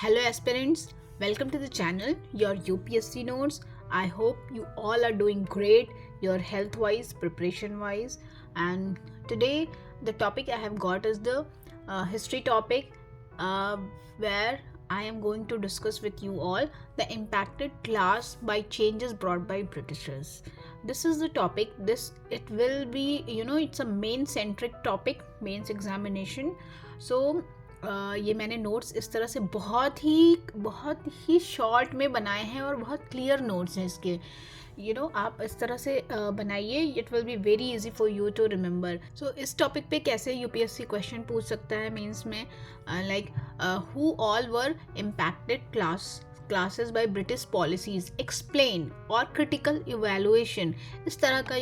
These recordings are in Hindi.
Hello aspirants, welcome to the channel, your UPSC Notes. I hope you all are doing great, your health wise, preparation wise. And today the topic I have got is the history topic, where I am going to discuss with you all the impacted class by changes brought by Britishers. This is the topic. It will be, it's a main centric topic, mains examination. So ये मैंने नोट्स इस तरह से बहुत ही शॉर्ट में बनाए हैं और बहुत क्लियर नोट्स हैं इसके. आप इस तरह से बनाइए, it will be very easy for you to remember. So इस टॉपिक पे कैसे यूपीएससी क्वेश्चन पूछ सकता है मेंस में, like who all were impacted classes by British policies, explain or critical evaluation. इस तरह का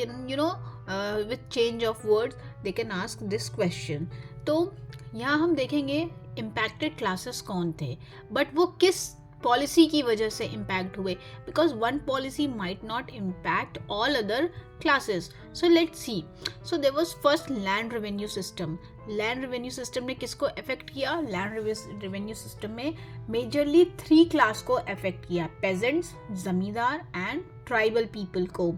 with change of words they can ask this question. तो यहाँ हम देखेंगे impacted classes कौन थे, बट वो किस पॉलिसी की वजह से इम्पैक्ट हुए, because one policy might not impact all other classes. So let's see. So there was first land revenue system. Land revenue system ने किसको अफेक्ट किया? लैंड रेवेन्यू सिस्टम में मेजरली 3 क्लास को अफेक्ट किया, peasants, zamindar and tribal people को.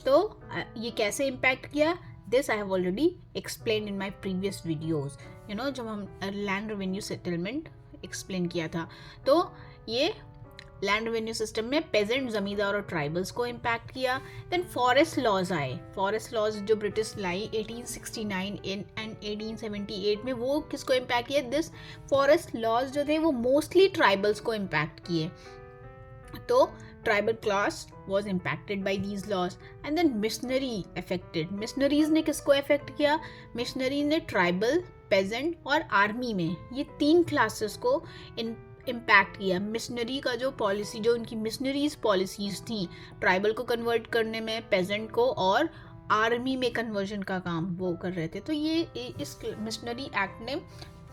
तो ये कैसे इम्पैक्ट किया? This I have already explain in my previous videos. जब हम लैंड रेवेन्यू सेटलमेंट एक्सप्लेन किया था, तो ये लैंड रेवेन्यू सिस्टम में पेजेंट, जमींदार और ट्राइबल्स को इम्पैक्ट किया. देन फॉरेस्ट लॉज आए. फॉरेस्ट लॉज जो ब्रिटिश लाई 1869 एंड 1878 में, वो किसको इम्पैक्ट किया? दिस फॉरेस्ट लॉज जो थे वो मोस्टली ट्राइबल्स को इम्पैक्ट किए. तो tribal class was impacted by these laws. And then missionary affected. Missionaries ने किसको अफेक्ट किया? मिशनरी ने ट्राइबल, पेजेंट और आर्मी में, ये 3 क्लासेस को इम्पैक्ट किया. मिशनरी का जो पॉलिसी, जो उनकी मिशनरीज पॉलिसीज थी, ट्राइबल को कन्वर्ट करने में, पेजेंट को, और आर्मी में कन्वर्जन का काम वो कर रहे थे. तो ये इस मिशनरी एक्ट ने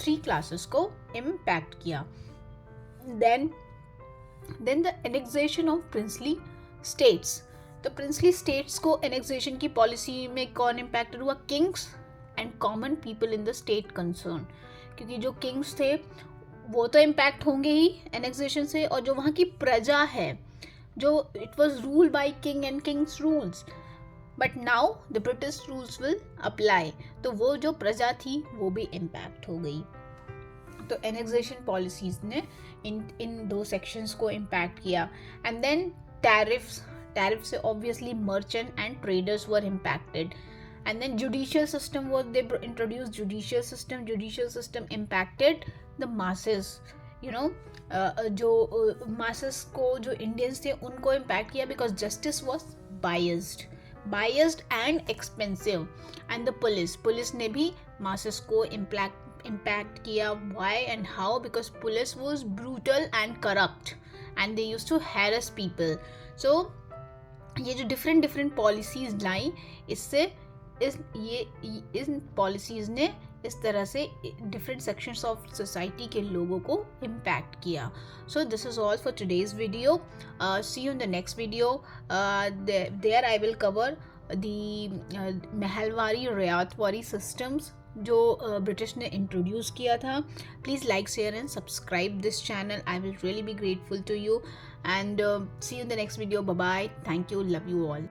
3 क्लासेस को इम्पैक्ट किया. Then the annexation of princely states. तो प्रिंसली स्टेट्स को एनेक्सेशन की पॉलिसी में कौन इम्पैक्टेड हुआ? Kings and common people in the state concern. क्योंकि जो किंग्स थे वो तो इम्पैक्ट होंगे ही एनेक्सेशन से, और जो वहाँ की प्रजा है, जो it was rule by king and Kings rules, but now the British rules will apply. तो वो जो प्रजा थी वो भी इम्पैक्ट हो गई. तो एनेक्सेशन पॉलिसीज ने इन 2 सेक्शंस को इम्पैक्ट किया. एंड देन टैरिफ से obviously merchant and traders were impacted. And then judicial system was, they introduced judicial system impacted the masses. जो masses को, जो Indians थे उनको impact किया, because justice was biased and expensive. And the police ने भी masses को impact किया. Why and how? Because police was brutal and corrupt and they used to harass people. So ये जो different policies लाई, इससे इन पॉलिसीज ने इस तरह से डिफरेंट सेक्शंस ऑफ सोसाइटी के लोगों को इम्पैक्ट किया. So this is all for today's video. See you in the next video. There I will cover the Mahalwari Ryotwari systems जो ब्रिटिश ने इंट्रोड्यूस किया था. Please like, share and subscribe this channel. I will really be grateful to you. And see you in the next video. Bye bye. Thank you. Love you all.